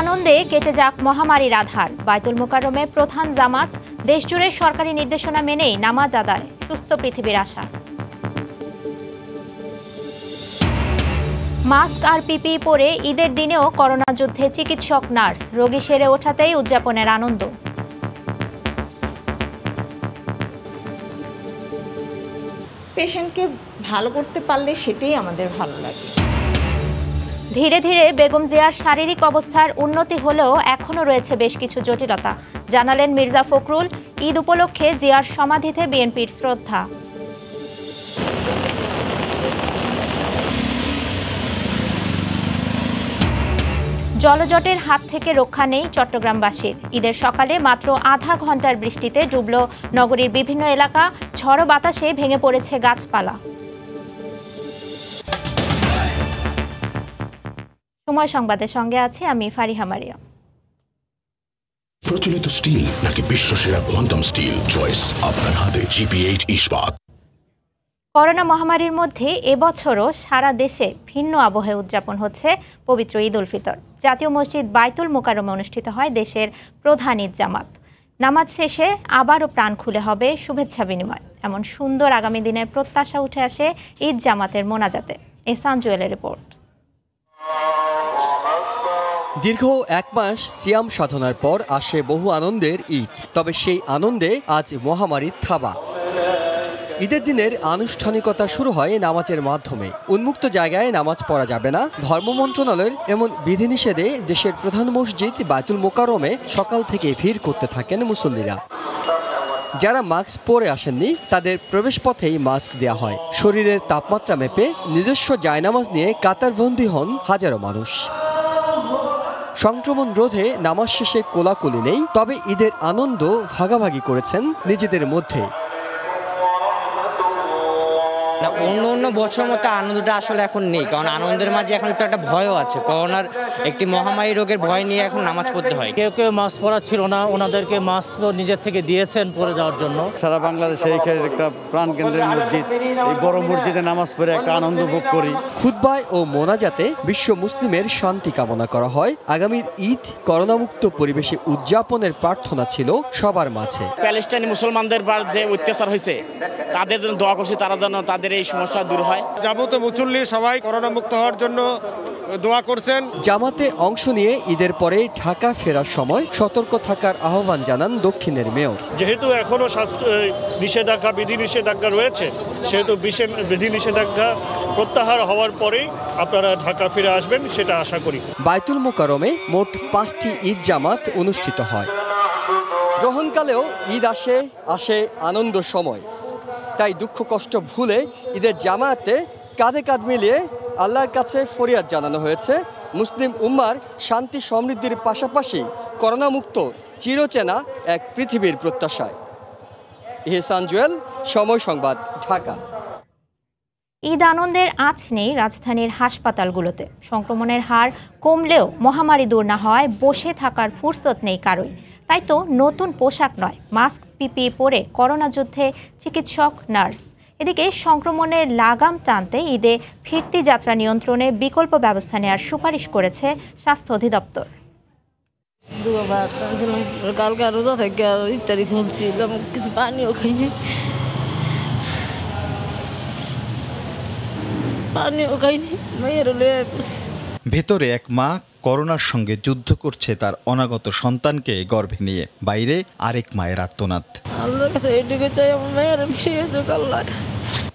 আনন্দে কেটে যাক মহামারীর আধার। বায়তুল মোকাররমে প্রধান জামাত, দেশজুড়ে সরকারি নির্দেশনা মেনেই নামাজ আদায়, সুস্থ পৃথিবীর আশা। মাস্ক আর পিপিই পরে ঈদের দিনেও করোনা যুদ্ধে চিকিৎসক, নার্স, রোগী সেরে ওঠাতেই উদযাপনের আনন্দ। পেশেন্টকে ভালো করতে পারলে সেটাই আমাদের ভালো লাগে। ধীরে ধীরে বেগম জিয়ার শারীরিক অবস্থার উন্নতি হলেও এখনও রয়েছে বেশ কিছু জটিলতা, জানালেন মির্জা ফখরুল। ঈদ উপলক্ষে জিয়ার সমাধিতে বিএনপির শ্রদ্ধা। জলজটের হাত থেকে রক্ষা নেই চট্টগ্রামবাসীর। ঈদের সকালে মাত্র আধা ঘন্টার বৃষ্টিতে ডুবল নগরীর বিভিন্ন এলাকা, ঝড়ো বাতাসে ভেঙে পড়েছে গাছপালা। সময় সংবাদের সঙ্গে আছে আমি ফারিহা মারিয়া। প্রচলিত স্টিল নাকি বিশ্বসেরা কোয়ান্টাম স্টিল, চয়েস আপনার হাতে। GP8 ইস্পাত। করোনা মহামারীর মধ্যে এবছরও সারা দেশে ভিন্ন আবহে উদযাপন হচ্ছে পবিত্র ঈদ উল ফিতর। জাতীয় মসজিদ বায়তুল মোকাররমে অনুষ্ঠিত হয় দেশের প্রধান ঈদ জামাত। নামাজ শেষে আবারও প্রাণ খুলে হবে শুভেচ্ছা বিনিময়। এমন সুন্দর আগামী দিনের প্রত্যাশা উঠে আসে ঈদ জামাতের মোনাজাতে। এহসান জুয়েলের রিপোর্ট। দীর্ঘ এক মাস সিয়াম সাধনার পর আসে বহু আনন্দের ঈদ। তবে সেই আনন্দে আজ মহামারীর থাবা। ঈদের দিনের আনুষ্ঠানিকতা শুরু হয় নামাজের মাধ্যমে। উন্মুক্ত জায়গায় নামাজ পড়া যাবে না, ধর্ম মন্ত্রণালয়ের এমন বিধিনিষেধে দেশের প্রধান মসজিদ বায়তুল মোকাররমে সকাল থেকে ভিড় করতে থাকেন মুসল্লিরা। যারা মাস্ক পরে আসেননি তাদের প্রবেশপথেই মাস্ক দেওয়া হয়। শরীরের তাপমাত্রা মেপে নিজস্ব জায়নামাজ নিয়ে কাতারবন্দী হন হাজারো মানুষ। সংক্রমণ রোধে নামাজ শেষে কোলাকুলি নেই, তবে ঈদের আনন্দ ভাগাভাগি করেছেন নিজেদের মধ্যে। অন্য বছর মতো আনন্দটা আসলে এখন নেই, কারণ আনন্দের মাঝে এখন একটু একটা ভয়ও আছে। করোনার একটি মহামারী রোগের ভয় নিয়ে এখন নামাজ পড়তে হয়। কেউ কেউ মাস্ক পরা ছিল না, ওনাদেরকে মাস্ক তো নিজের থেকে দিয়েছেন পরে যাওয়ার জন্য। সারা বাংলাদেশে একটা প্রাণকেন্দ্রের মসজিদ, এই বড় মসজিদে নামাজ পড়ে একটা আনন্দ ভোগ করি। খুতবায় ও মোনাজাতে বিশ্ব মুসলিমের শান্তি কামনা করা হয়। আগামীর ঈদ করোনামুক্ত পরিবেশে উদযাপনের প্রার্থনা ছিল সবার মাঝে। প্যালেস্টাইনি মুসলমানদের যে অত্যাচার হয়েছে তাদের জন্য দোয়া করছি, তারা যেন তাদের এই সমস্যা দূর হয়। যাবতীয় মুসল্লি সবাই করোনা মুক্ত হওয়ার জন্য দোয়া করছেন। জামাতে অংশ নিয়ে ঈদের পরে ঢাকা ফেরার সময় সতর্ক থাকার আহ্বান জানান দক্ষিণের মেয়র। যেহেতু এখনো নিষেধাজ্ঞা, বিধি নিষেধাজ্ঞা রয়েছে, সেহেতু বিধি নিষেধাজ্ঞা প্রত্যাহার হওয়ার পরেই আপনারা ঢাকা ফিরে আসবেন, সেটা আশা করি। বায়তুল মোকাররমে মোট 5টি ঈদ জামাত অনুষ্ঠিত হয়। গ্রহণকালেও ঈদ আসে আনন্দ সময়। তাই দুঃখ কষ্ট ভুলে ঈদের জামায়াতে কাঁধে কাঁধ মিলিয়ে আল্লাহর কাছে ফরিয়াদ জানানো হয়েছে মুসলিম উম্মার শান্তি সমৃদ্ধির পাশাপাশি করোনামুক্ত চিরচেনা এক পৃথিবীর প্রত্যাশায়। এহসান জুয়েল, সময় সংবাদ, ঢাকা। ঈদ আনন্দের আঁচ নেই রাজধানীর হাসপাতালগুলোতে। সংক্রমণের হার কমলেও মহামারী দূর না হওয়ায় বসে থাকার ফুরসত নেই কারোই। তাই তো নতুন পোশাক নয়, মাস্ক, পিপিই পরে করোনা যুদ্ধে চিকিৎসক, নার্স। এদিকে সংক্রমণের লাগাম টানতে ঈদে ফিরতি যাত্রা নিয়ন্ত্রণে বিকল্প ব্যবস্থা নেওয়ার সুপারিশ করেছে স্বাস্থ্য অধিদপ্তর। কালকে রোজা থেকে ইফতারি খুলছিলাম, কিছু পানিও খাইনি, মেয়ের ভেতরে এক মা করোনার সঙ্গে যুদ্ধ করছে তার অনাগত সন্তানকে গর্ভে নিয়ে। বাইরে আরেক মায়ের আর্তনাদ। আল্লাহর কাছে এইটুকু চাই, আমার মেয়ের ফিরিয়ে দিক আল্লাহ।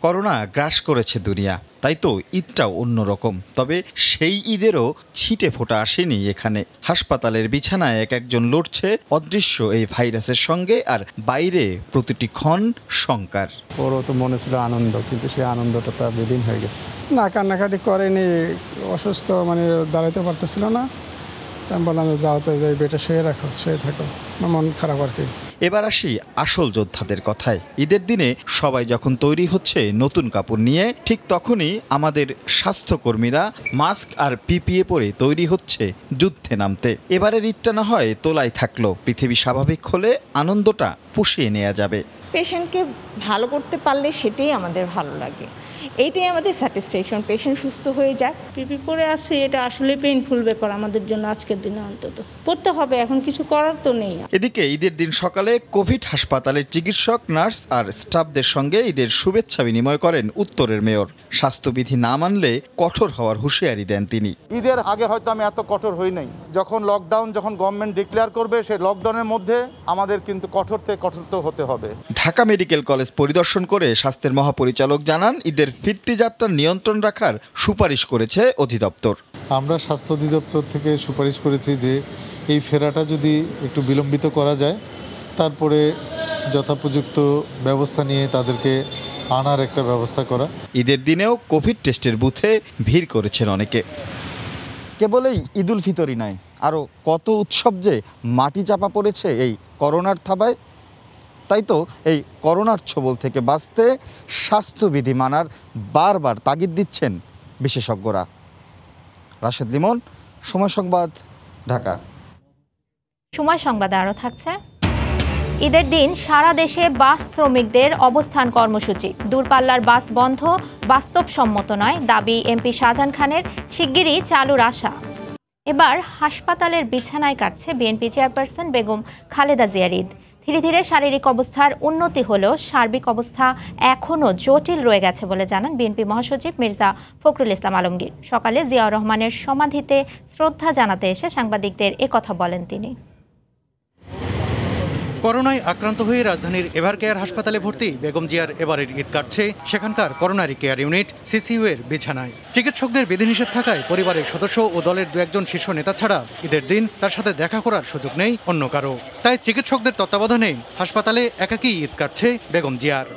করোনা গ্রাস করেছে দুনিয়া, তাই তো ঈদটাও অন্যরকম। তবে সেই ঈদেরও ছিটে ফোঁটা আসেনি এখানে। হাসপাতালের বিছানায় একজন লড়ছে অদৃশ্য এই ভাইরাসের সঙ্গে, আর বাইরে প্রতিটি ক্ষণ শঙ্কার। ওরও তো মনে ছিল আনন্দ, কিন্তু সেই আনন্দটা তো বিলীন হয়ে গেছে। না, কান্নাকাটি করেনি, অসুস্থ, দাঁড়াইতে পারতেছিল না। আমি বললাম যাও তো, বেটা শুয়ে থাকো, মন খারাপ আর কি। এবার আসি আসল যোদ্ধাদের কথায়। ঈদের দিনে সবাই যখন তৈরি হচ্ছে নতুন কাপড় নিয়ে, ঠিক তখনই আমাদের স্বাস্থ্যকর্মীরা মাস্ক আর পিপিই পরে তৈরি হচ্ছে যুদ্ধে নামতে। এবারের ঈদটা না হয় তোলাই থাকলো, পৃথিবী স্বাভাবিক হলে আনন্দটা পুষিয়ে নেওয়া যাবে। পেশেন্টকে ভালো করতে পারলে সেটাই আমাদের ভালো লাগে। এইটাই আমাদের স্যাটিসফ্যাকশন, পেশেন্ট সুস্থ হয়ে যায়। পিপি পরে আসি, এটা আসলে পেইনফুল ব্যাপার আমাদের জন্য আজকের দিনে, অন্তত পড়তে হবে, এখন কিছু করার তো নেই। এদিকে ঈদের দিন সকালে কোভিড হাসপাতালের চিকিৎসক, নার্স আর স্টাফদের সঙ্গে ঈদের শুভেচ্ছা বিনিময় করেন উত্তরের মেয়র। স্বাস্থ্যবিধি না মানলে কঠোর হওয়ার হুঁশিয়ারি দেন তিনি। ঈদের আগে হয়তো আমি এত কঠোর হই নাই, যখন লকডাউন যখন গভর্নমেন্ট ডিক্লেয়ার করবে সেই লকডাউনের মধ্যে আমাদের কিন্তু কঠোর থেকে কঠোর হতে হবে। ঢাকা মেডিকেল কলেজ পরিদর্শন করে স্বাস্থ্যের মহাপরিচালক জানান, ঈদের ফিরতি যাত্রার নিয়ন্ত্রণ রাখার সুপারিশ করেছে অধিদপ্তর। আমরা স্বাস্থ্য অধিদপ্তর থেকে সুপারিশ করেছি যে এই ফেরাটা যদি একটু বিলম্বিত করা যায়, তারপরে যথোপযুক্ত ব্যবস্থা নিয়ে তাদেরকে আনার একটা ব্যবস্থা করা। ঈদের দিনেও কোভিড টেস্টের বুথে ভিড় করেছেন অনেকে। কেবলই ঈদুল ফিতরই নয়, আরও কত উৎসব যে মাটি চাপা পড়েছে এই করোনার থাবায়। তাই তো এই করোনার ছোবল থেকে বাঁচতে স্বাস্থ্যবিধি মানার বারবার তাগিদ দিচ্ছেন বিশেষজ্ঞরা। রাশেদ লিমন, সময় সংবাদ, ঢাকা। সময় সংবাদে আরও থাকছে। ঈদের দিন সারা দেশে বাস শ্রমিকদের অবস্থান কর্মসূচি। দূরপাল্লার বাস বন্ধ বাস্তবসম্মত নয়, দাবি এমপি শাহজাহান খানের। শিগগিরই চালুর আশা। এবার হাসপাতালের বিছানায় কাটছে বিএনপি চেয়ারপারসন বেগম খালেদা জিয়ার ঈদ। ধীরে ধীরে শারীরিক অবস্থার উন্নতি হলেও সার্বিক অবস্থা এখনও জটিল রয়ে গেছে বলে জানান বিএনপি মহাসচিব মির্জা ফখরুল ইসলাম আলমগীর। সকালে জিয়াউর রহমানের সমাধিতে শ্রদ্ধা জানাতে এসে সাংবাদিকদের একথা বলেন তিনি। করোনায় আক্রান্ত হয়ে রাজধানীর এভারকেয়ার হাসপাতালে ভর্তি বেগম জিয়ার এবারের ঈদ কাটছে সেখানকার করোনারি কেয়ার ইউনিট সিসিইউ এর বিছানায়। চিকিৎসকদের বিধিনিষেধ থাকায় পরিবারের সদস্য ও দলের দু একজন শীর্ষ নেতা ছাড়া ঈদের দিন তার সাথে দেখা করার সুযোগ নেই অন্য কারো। তাই চিকিৎসকদের তত্ত্বাবধানে হাসপাতালে একাকী ঈদ কাটছে বেগম জিয়ার।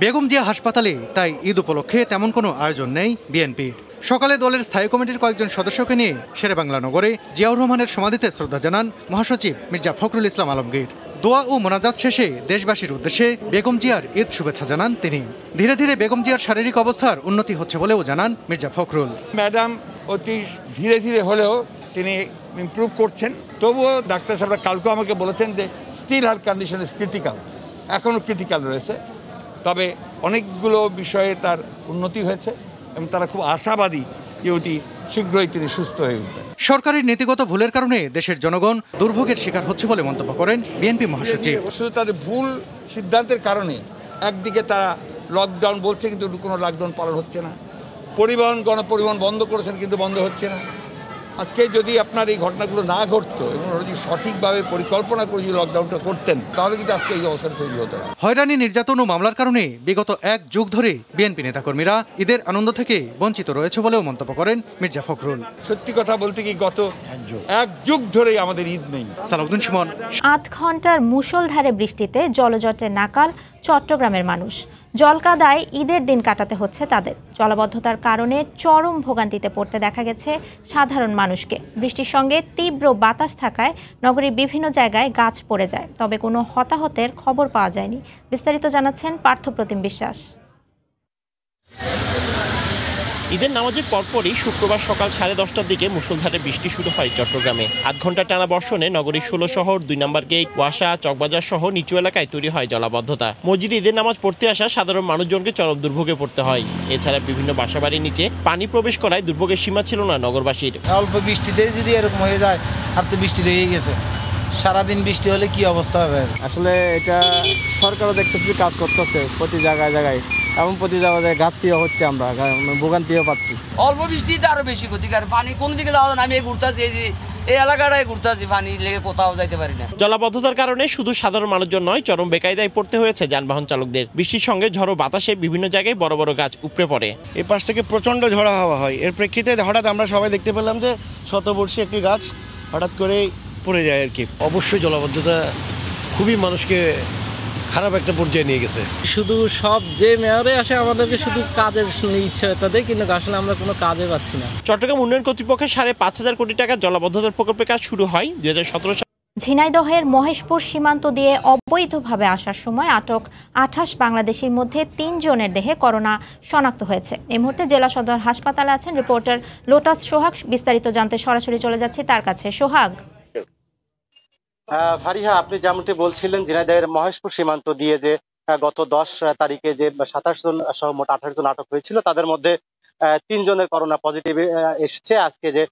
বেগম জিয়া হাসপাতালে তাই ঈদ উপলক্ষে তেমন কোনো আয়োজন নেই বিএনপির। সকালে দলের স্থায়ী কমিটির কয়েকজন সদস্যকে নিয়ে শেরেবাংলা নগরে জিয়াউর রহমানের সমাধিতে শ্রদ্ধা জানান মহাসচিব মির্জা ফখরুল ইসলাম আলমগীর। দোয়া ও মোনাজাত শেষে দেশবাসীর উদ্দেশ্যে বেগম জিয়ার ঈদ শুভেচ্ছা জানান তিনি। ধীরে ধীরে বেগম জিয়ার শারীরিক অবস্থার উন্নতি হচ্ছে বলেও জানান মির্জা ফখরুল। ম্যাডাম অতি ধীরে ধীরে হলেও তিনি ইমপ্রুভ করছেন। তবুও ডাক্তার সাহেবরা কালকে আমাকে বলেছেন যে still her condition is critical, এখনও ক্রিটিক্যাল রয়েছে, তবে অনেকগুলো বিষয়ে তার উন্নতি হয়েছে এবং তারা খুব আশাবাদী যে ওটি শীঘ্রই তিনি সুস্থ হয়ে উঠবেন। সরকারের নীতিগত ভুলের কারণে দেশের জনগণ দুর্ভোগের শিকার হচ্ছে বলে মন্তব্য করেন বিএনপি মহাসচিব। শুধু তাদের ভুল সিদ্ধান্তের কারণে একদিকে তারা লকডাউন বলছে কিন্তু কোনো লকডাউন পালন হচ্ছে না, পরিবহন গণপরিবহন বন্ধ করেছেন কিন্তু বন্ধ হচ্ছে না। আজকে যদি আপনার এই ঘটনাগুলো না ঘটতো এবং যদি সঠিকভাবে পরিকল্পনা করে যদি লকডাউনটা করতেন তাহলে কিন্তু আজকে এই অবস্থা তৈরি হতো না। হয়রানি, নির্যাতন ও মামলার কারণে বিগত এক যুগ ধরে বিএনপি নেতাকর্মীরা ঈদের আনন্দ থেকে বঞ্চিত রয়েছে বলেও মন্তব্য করেন মির্জা ফখরুল। সত্যি কথা বলতে কি গত এক যুগ ধরেই আমাদের ঈদ নেই। সালাউদ্দিন সুমন। ৮ ঘন্টার মুষলধারে বৃষ্টিতে জলজটে নাকাল চট্টগ্রামের মানুষ। জলকাদায় ঈদের দিন কাটাতে হচ্ছে তাদের। জলাবদ্ধতার কারণে চরম ভোগান্তিতে পড়তে দেখা গেছে সাধারণ মানুষকে। বৃষ্টির সঙ্গে তীব্র বাতাস থাকায় নগরীর বিভিন্ন জায়গায় গাছ পড়ে যায়, তবে কোনো হতাহতের খবর পাওয়া যায়নি। বিস্তারিত জানাচ্ছেন পার্থপ্রতিম বিশ্বাস। ঈদের নামাজের পরপরই শুক্রবার সকাল 10:30টার দিকে মুষলধারে বৃষ্টি শুরু হয় চট্টগ্রামে। 8 ঘন্টা টানা বর্ষণে নগরীর 16 শহর, 2 নম্বর গেট, ওয়াসা, চকবাজার সহ নিচু এলাকায় তৈরি হয় জলাবদ্ধতা। মসজিদে ঈদের নামাজ পড়তে আসা সাধারণ মানুষজনকে চরম দুর্ভোগে পড়তে হয়। এছাড়া বিভিন্ন বাসাবাড়ির নিচে পানি প্রবেশ করায় দুর্ভোগের সীমা ছিল না নগরবাসীর। অল্প বৃষ্টিতে যদি এরকম হয়ে যায়, আর তো বৃষ্টি লেগে গেছে, সারাদিন বৃষ্টি হলে কি অবস্থা হবে? আসলে এটা সরকারও দেখতেছি কাজ করতেছে প্রতি জায়গায় জায়গায়, এবং প্রতি জায়গায় ঘাটতিও হচ্ছে, আমরা ভোগান্তিও পাচ্ছি। অল্প বৃষ্টিতে আরো বেশি ক্ষতিকার। পানি কোন দিকে যাওয়া যায় না, আমি ঘুরতেছি এই এলাকাটায় ঘুরতেছি, পানি লেগে কোথাও যাইতে পারি না। জলাবদ্ধতার কারণে শুধু সাধারণ মানুষজন নয়, চরম বেকায়দায় পড়তে হয়েছে যানবাহন চালকদের। বৃষ্টির সঙ্গে ঝড়ো বাতাসে বিভিন্ন জায়গায় বড় বড় গাছ উপড়ে পড়ে। এই পাশ থেকে প্রচণ্ড ঝড়ো হাওয়া হয়, এর প্রেক্ষিতে হঠাৎ আমরা সবাই দেখতে পেলাম যে শতবর্ষী একটি গাছ হঠাৎ করে পড়ে যায় আর কি। অবশ্যই জলাবদ্ধতা খুবই মানুষকে খারাপ একটা পর্যায়ে নিয়ে গেছে। শুধু সব যে মেয়রে আসে আমাদেরকে শুধু কাজের ইচ্ছে তাদের, কিন্তু আসলে আমরা কোনো কাজে পাচ্ছি না। চট্টগ্রাম উন্নয়ন কর্তৃপক্ষের 5,500 কোটি টাকার জলাবদ্ধতার প্রকল্পের কাজ শুরু হয় 2017 সালে। ঝিনাইদহের মহেশপুর সীমান্ত দিয়ে অবৈধভাবে আসার সময় আটক 28 বাংলাদেশির মধ্যে 3 জনের দেহে করোনা শনাক্ত হয়েছে। এই মুহূর্তে জেলা সদর হাসপাতালে আছেন রিপোর্টার লোটাস সোহাগ। বিস্তারিত জানতে সরাসরি চলে যাচ্ছি তার কাছে। সোহাগ। ফারিহা, আপনি যেমনটি বলছিলেন ঝিনাইদহের মহেশপুর সীমান্ত দিয়ে যে গত 10 তারিখে যে 27 জন সহ মোট 28 জন আটক হয়েছিল, তাদের মধ্যে 3 জনের করোনা পজিটিভ এসেছে। আজকে যে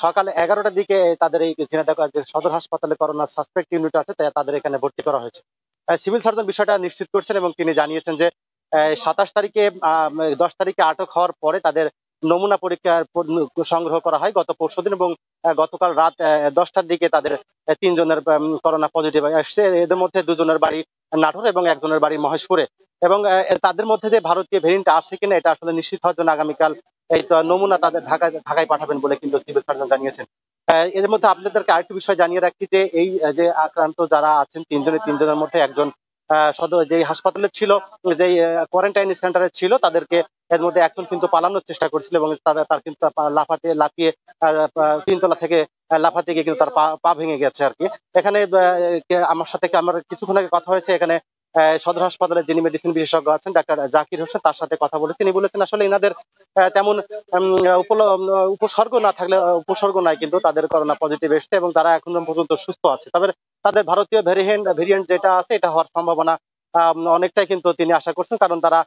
সকাল 11টার দিকে তাদের এই ঝিনাইদহ সদর হাসপাতালে করোনা সাসপেক্ট ইউনিট আছে, তাদের এখানে ভর্তি করা হয়েছে। সিভিল সার্জন বিষয়টা নিশ্চিত করছেন এবং তিনি জানিয়েছেন যে 27 তারিখে 10 তারিখে আটক হওয়ার পরে তাদের নমুনা পরীক্ষা সংগ্রহ করা হয় গত পরশুদিন, এবং গতকাল রাত 10টার দিকে তাদের 3 জনের করোনা পজিটিভ আসছে। এদের মধ্যে 2 জনের বাড়ি নাটোর এবং 1 জনের বাড়ি মহেশপুরে, এবং তাদের মধ্যে যে ভারতীয় ভেরিয়েন্ট আসছে কিনা এটা আসলে নিশ্চিত হওয়ার জন্য আগামীকাল এই নমুনা তাদের ঢাকায় পাঠাবেন বলে কিন্তু সিভিল সার্জন জানিয়েছেন। এর মধ্যে আপনাদেরকে আরেকটু বিষয় জানিয়ে রাখছি যে এই যে আক্রান্ত যারা আছেন 3 জনের মধ্যে একজন সদর যে হাসপাতালে ছিল, যে কোয়ারেন্টাইন সেন্টারে ছিল, তাদেরকে এর মধ্যে একজন কিন্তু পালানোর চেষ্টা করছিল এবং তার কিন্তু লাফিয়ে 3 তলা থেকে লাফাতে গিয়ে কিন্তু তার পা ভেঙে গেছে আর কি। এখানে আমার সাথে আমার কিছুক্ষণ আগে কথা হয়েছে, এখানে সদর হাসপাতালে যিনি মেডিসিন বিশেষজ্ঞ আছেন ডাক্তার জাকির হোসেন, তার সাথে কথা বলে তিনি বলেছেন আসলে এনাদের তেমন উপসর্গ না থাকলে উপসর্গ নাই, কিন্তু তাদের করোনা পজিটিভ এসেছে এবং তারা এখন পর্যন্ত সুস্থ আছে। তবে তাদের ভারতীয় ভেরিয়েন্ট যেটা আছে এটা হওয়ার সম্ভাবনা অনেকটাই কিন্তু তিনি আশা করছেন, কারণ তারা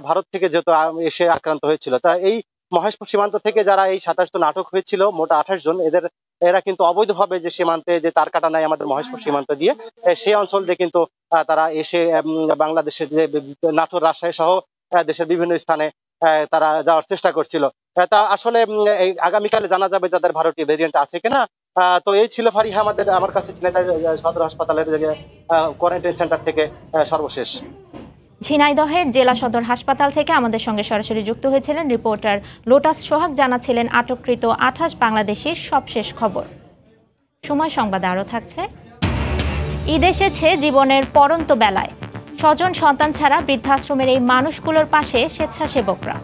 ভারত থেকে যেহেতু এসে আক্রান্ত হয়েছিল। তা এই মহেশপুর সীমান্ত থেকে যারা এই 27 জন আটক হয়েছিল, মোট 28 জন, এরা কিন্তু অবৈধভাবে যে সীমান্তে যে তার কাটা নাই আমাদের মহেশপুর সীমান্ত দিয়ে, সেই অঞ্চল দিয়ে কিন্তু তারা এসে বাংলাদেশের যে নাটোর, রাজশাহী সহ দেশের বিভিন্ন স্থানে তারা যাওয়ার চেষ্টা করছিল। তা আসলে আগামীকালে জানা যাবে যাদের ভারতীয় ভেরিয়েন্ট আছে কিনা। তো এই ছিল ফারিহা আমার কাছে ঝিনাইদহ সদর হাসপাতালের কোয়ারেন্টাইন সেন্টার থেকে সর্বশেষ। ঝিনাইদহের জেলা সদর হাসপাতাল থেকে আমাদের সঙ্গে সরাসরি যুক্ত হয়েছিলেন রিপোর্টার লোটাস সোহাগ, জানাচ্ছিলেন আটককৃত 28 বাংলাদেশির সবশেষ খবর। সময় সংবাদ আরও থাকছে। ঈদ এসেছে জীবনের পরন্ত বেলায়, স্বজন সন্তান ছাড়া বৃদ্ধাশ্রমের এই মানুষগুলোর পাশে স্বেচ্ছাসেবকরা।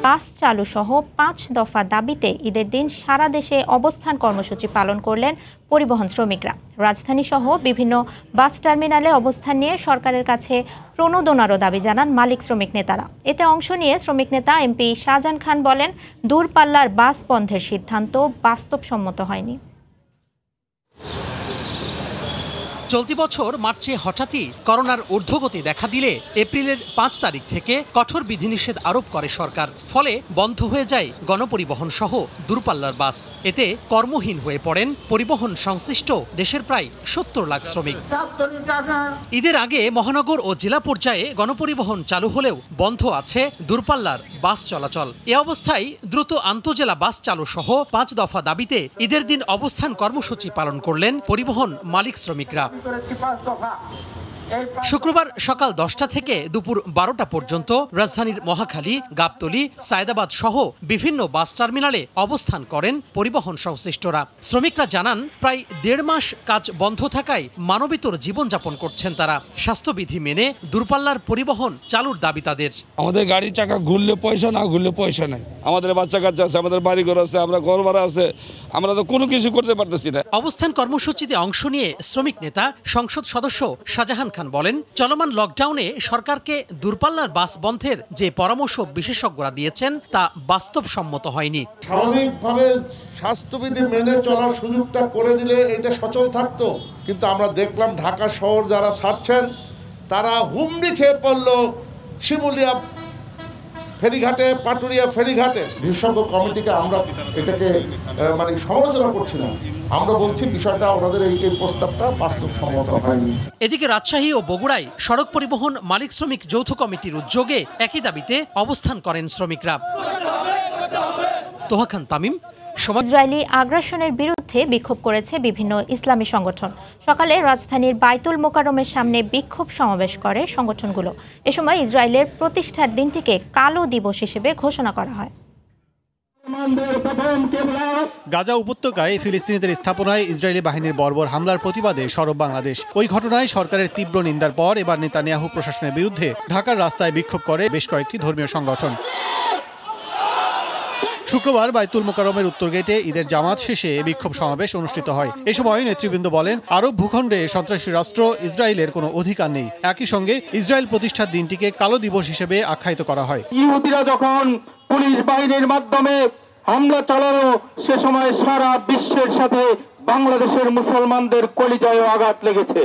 বাস চালু সহ 5 দফা দাবিতে ঈদের দিন সারা দেশে অবস্থান কর্মসূচি পালন করলেন পরিবহন শ্রমিকরা। রাজধানী সহ বিভিন্ন বাস টার্মিনালে অবস্থান নিয়ে সরকারের কাছে প্রণোদনারও দাবি জানান মালিক শ্রমিক নেতারা। এতে অংশ নিয়ে শ্রমিক নেতা এমপি শাহজাহান খান বলেন, দূরপাল্লার বাস বন্ধের সিদ্ধান্ত বাস্তবসম্মত হয়নি। চলতি বছর মার্চে হঠাৎই করোনার ঊর্ধ্বগতি দেখা দিলে এপ্রিলের 5 তারিখ থেকে কঠোর বিধিনিষেধ আরোপ করে সরকার। ফলে বন্ধ হয়ে যায় গণপরিবহন সহ দূরপাল্লার বাস। এতে কর্মহীন হয়ে পড়েন পরিবহন সংশ্লিষ্ট দেশের প্রায় 70 লাখ শ্রমিক। ঈদের আগে মহানগর ও জেলা পর্যায়ে গণপরিবহন চালু হলেও বন্ধ আছে দূরপাল্লার বাস চলাচল। এ অবস্থায় দ্রুত আন্তজেলা বাস চালু সহ 5 দফা দাবিতে ঈদের দিন অবস্থান কর্মসূচি পালন করলেন পরিবহন মালিক শ্রমিকরা। শুক্রবার সকাল 10টা থেকে দুপুর 12টা পর্যন্ত রাজধানীর মহাখালী, গাবতলী, সায়দাবাদ সহ বিভিন্ন বাস টার্মিনালে অবস্থান করেন পরিবহন সংশ্লিষ্টরা। শ্রমিকরা জানান, প্রায় 1.5 মাস কাজ বন্ধ থাকায় মানবেতর জীবনযাপন করছেন তারা। স্বাস্থ্যবিধি মেনে দূরপাল্লার পরিবহন চালুর দাবি তাদের। আমাদের গাড়ির চাকা ঘুরলে পয়সা, না ঘুরলে পয়সা নাই। আমাদের বাচ্চা কাচ্চা আছে, আমাদের বাড়িঘর আছে, আমরা ঘর ভাড়া আছে, আমরা তো কোনো কিছু করতে পারতেছি না। অবস্থান কর্মসূচিতে অংশ নিয়ে শ্রমিক নেতা সংসদ সদস্য শাহজাহান খান বলেন, চলমান লকডাউনে সরকারকে দূরপাল্লার বাস বন্ধের যে পরামর্শ বিশেষজ্ঞরা দিয়েছেন তা বাস্তবসম্মত হয়নি। স্বাভাবিকভাবে স্বাস্থ্যবিধি মেনে চলার সুযোগটা করে দিলে এটা সচল থাকতো, কিন্তু আমরা দেখলাম ঢাকা শহর যারা ছাড়ছেন তারা হুমড়ি খেয়ে পড়ল শিমুলিয়া ফেরিঘাটে, পাটুরিয়া ফেরিঘাটে। বিশেষজ্ঞ কমিটিকে আমরা এটাকে সমালোচনা করছি না, আমরা বলছি বিষয়টা ওনাদের এই প্রস্তাবটা বাস্তবসম্মত হয়নি। এদিকে রাজশাহী ও বগুড়ায় সড়ক পরিবহন মালিক শ্রমিক যৌথ কমিটির উদ্যোগে একই দাবিতে অবস্থান করেন শ্রমিকরা। তোহা খান তামিম। ইসরায়েলি আগ্রাসনের বিরুদ্ধে বিক্ষোভ করেছে বিভিন্ন ইসলামী সংগঠন। সকালে রাজধানীর বাইতুল মোকাররমের সামনে বিক্ষোভ সমাবেশ করে সংগঠনগুলো। এ সময় ইসরায়েলের প্রতিষ্ঠার দিনটিকে কালো দিবস হিসেবে ঘোষণা করা হয়। গাজা উপত্যকায় ফিলিস্তিনিদের স্থাপনায় ইসরায়েলি বাহিনীর বর্বর হামলার প্রতিবাদে সরব বাংলাদেশ। ওই ঘটনায় সরকারের তীব্র নিন্দার পর এবার নেতানিয়াহু প্রশাসনের বিরুদ্ধে ঢাকার রাস্তায় বিক্ষোভ করে বেশ কয়েকটি ধর্মীয় সংগঠন। শুক্রবার বাইতুল মোকাররমের উত্তর গেটে ঈদের জামাত শেষে বিক্ষোভ সমাবেশ অনুষ্ঠিত হয়। এ সময় নেতৃবৃন্দ বলেন, আরব ভূখণ্ডে সন্ত্রাসী রাষ্ট্র ইসরায়েলের কোনো অধিকার নেই। একই সঙ্গে ইসরায়েল প্রতিষ্ঠার দিনটিকে কালো দিবস হিসেবে আখ্যায়িত করা হয়। ইহুদিরা যখন পুলিশ বাহিনীর মাধ্যমে হামলা চালালো, সে সময় সারা বিশ্বের সাথে বাংলাদেশের মুসলমানদের কলিজায় আঘাত লেগেছে।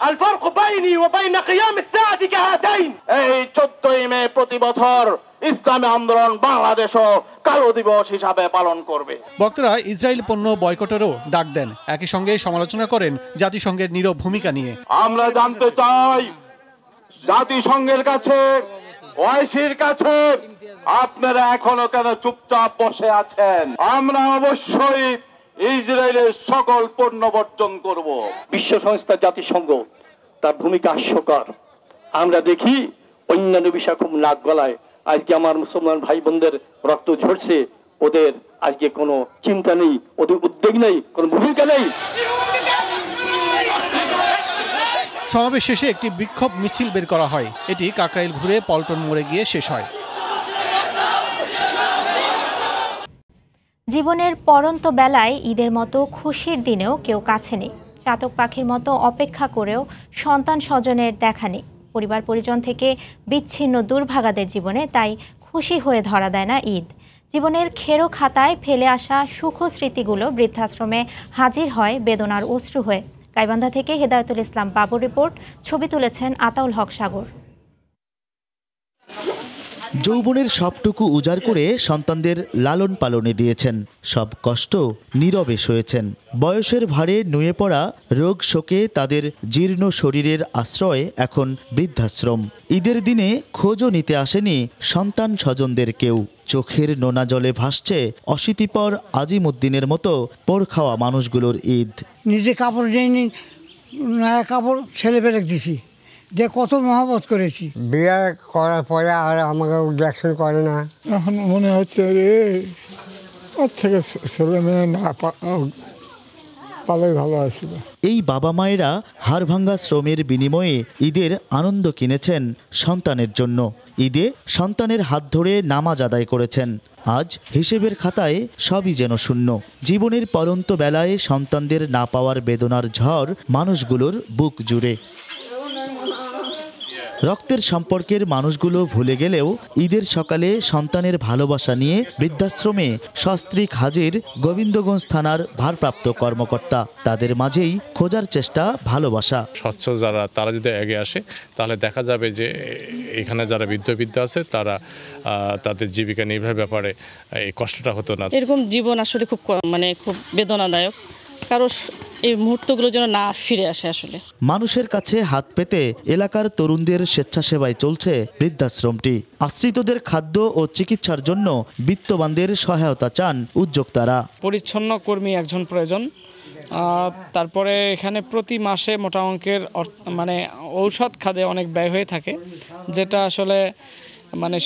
আল ফারকু বাইনি ওয়া বাইনা কিয়াম আস-সাআতি কাহাতাইন। এই 14 মে প্রতি বছর ইসলামী আন্দোলন বাংলাদেশও কালো দিবস হিসাবে পালন করবে। বক্তারা ইসরায়েল পণ্য বয়কটেরও ডাক দেন। একই সঙ্গে সমালোচনা করেন জাতিসংঘের নীরব ভূমিকা নিয়ে। আমরা জানতে চাই জাতিসংঘের কাছে, ওআইসির কাছে আপনারা এখনো কেন চুপচাপ বসে আছেন? আমরা অবশ্যই ইসরায়েলের সকল পণ্য বর্জন করব। বিশ্ব সংস্থা জাতিসংঘ তার ভূমিকা হাস্যকর। আমরা দেখি অন্যান্য বিষয় খুব নাক গলায়। আজকে আমার মুসলমান ভাই বোনদের রক্ত ঝরছে, ওদের আজকে কোনো চিন্তা নেই, ওদের উদ্বেগ নেই, কোনো ভূমিকা নেই। সমাবেশ শেষে একটি বিক্ষোভ মিছিল বের করা হয়। এটি কাকরাইল ঘুরে পল্টন মোড়ে গিয়ে শেষ হয়। জীবনের পরন্ত বেলায় ঈদের মতো খুশির দিনেও কেউ কাছে নেই। চাতক পাখির মতো অপেক্ষা করেও সন্তান স্বজনের দেখা নেই। পরিবার পরিজন থেকে বিচ্ছিন্ন দুর্ভাগাদের জীবনে তাই খুশি হয়ে ধরা দেয় না ঈদ। জীবনের খেরো খাতায় ফেলে আসা সুখ স্মৃতিগুলো বৃদ্ধাশ্রমে হাজির হয় বেদনার অশ্রু হয়ে। গাইবান্ধা থেকে হেদায়েতুল ইসলাম বাবুর রিপোর্ট, ছবি তুলেছেন আতাউল হক সাগর। যৌবনের সবটুকু উজাড় করে সন্তানদের লালন পালনে দিয়েছেন, সব কষ্ট নীরবে সয়েছেন। বয়সের ভারে নুয়ে পড়া রোগ শোকে তাদের জীর্ণ শরীরের আশ্রয় এখন বৃদ্ধাশ্রম। ঈদের দিনে খোঁজও নিতে আসেনি সন্তান স্বজনদের কেউ। চোখের নোনা জলে ভাসছে অশীতিপর আজিমুদ্দিনের মতো পোড় খাওয়া মানুষগুলোর ঈদ। নিজে কাপড় নেই, নয়া কাপড় ছেলে পেলে দিছি, যে কত মহব্বত করেছি। বিয়ে করার পরে আর আমাকে দেখশন করে না। এখন মনে হচ্ছে রে ওর থেকে ছেলে মেয়ে না পালাই ভালো আসছিল। এই বাবা মায়েরা হাড়ভাঙ্গা শ্রমের বিনিময়ে ঈদের আনন্দ কিনেছেন সন্তানের জন্য। ঈদে সন্তানের হাত ধরে নামাজ আদায় করেছেন। আজ হিসেবের খাতায় সবই যেন শূন্য। জীবনের পরন্ত বেলায় সন্তানদের না পাওয়ার বেদনার ঝড় মানুষগুলোর বুক জুড়ে। রক্তের সম্পর্কের মানুষগুলো ভুলে গেলেও ঈদের সকালে সন্তানের ভালোবাসা নিয়ে বৃদ্ধাশ্রমে সস্ত্রীক হাজির গোবিন্দগঞ্জ থানার ভারপ্রাপ্ত কর্মকর্তা। তাদের মাঝেই খোঁজার চেষ্টা ভালোবাসা। স্বচ্ছ যারা তারা যদি এগিয়ে আসে তাহলে দেখা যাবে যে এখানে যারা বৃদ্ধ আছে তারা তাদের জীবিকা নির্বাহের ব্যাপারে এই কষ্টটা হতো না। এরকম জীবন আসলে খুব খুব বেদনাদায়ক। কারো এই মুহূর্তগুলো যেন না ফিরে আসে। আসলে মানুষের কাছে হাত পেতে এলাকার তরুণদের স্বেচ্ছাসেবায় চলছে বৃদ্ধাশ্রমটি। আশ্রিতদের খাদ্য ও চিকিৎসার জন্য বিত্তবানদের সহায়তা চান উদ্যোক্তারা। পরিচ্ছন্ন কর্মী একজন প্রয়োজন। তারপরে এখানে প্রতি মাসে মোটা অঙ্কের ঔষধ খাদে অনেক ব্যয় হয়ে থাকে, যেটা আসলে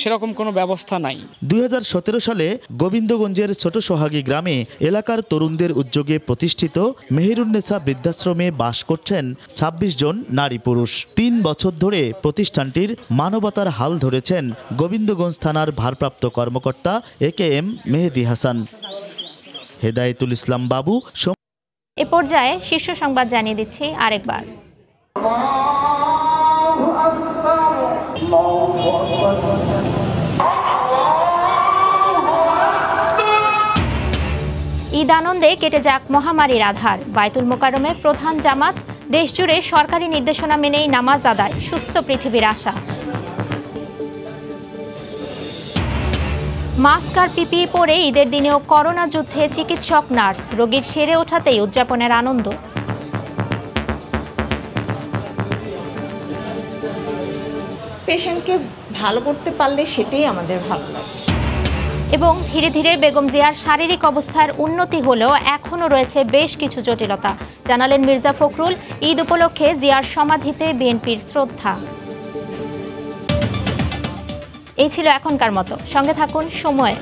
সেরকম কোনো ব্যবস্থা নাই। 2017 সালে গোবিন্দগঞ্জের ছোট সোহাগী গ্রামে এলাকার তরুণদের উদ্যোগে প্রতিষ্ঠিত মেহেরুন্নেসা বৃদ্ধাশ্রমে বাস করছেন 26 জন নারী পুরুষ। 3 বছর ধরে প্রতিষ্ঠানটির মানবতার হাল ধরেছেন গোবিন্দগঞ্জ থানার ভারপ্রাপ্ত কর্মকর্তা AKM মেহেদি হাসান। হেদায়েতুল ইসলাম বাবু। এ পর্যায়ে শীর্ষ সংবাদ জানিয়ে দিচ্ছি আরেকবার। ঈদ আনন্দে কেটে যাক মহামারীর আধার। বায়তুল মোকাররমে প্রধান জামাত, দেশজুড়ে সরকারি নির্দেশনা মেনেই নামাজ আদায়, সুস্থ পৃথিবীর আশা। মাস্ক আর পিপিই পরে ঈদের দিনেও করোনা যুদ্ধে চিকিৎসক নার্স, রোগীর সেরে ওঠাতেই উদযাপনের আনন্দ। পেশেন্টকে ভালো করতে পারলে সেটাই আমাদের ভালো লাগে। এবং ধীরে ধীরে বেগম জিয়ার শারীরিক অবস্থার উন্নতি হলেও এখনও রয়েছে বেশ কিছু জটিলতা, জানালেন মির্জা ফখরুল। ঈদ উপলক্ষে জিয়ার সমাধিতে বিএনপির শ্রদ্ধা। এই ছিল এখনকার মতো, সঙ্গে থাকুন সময়।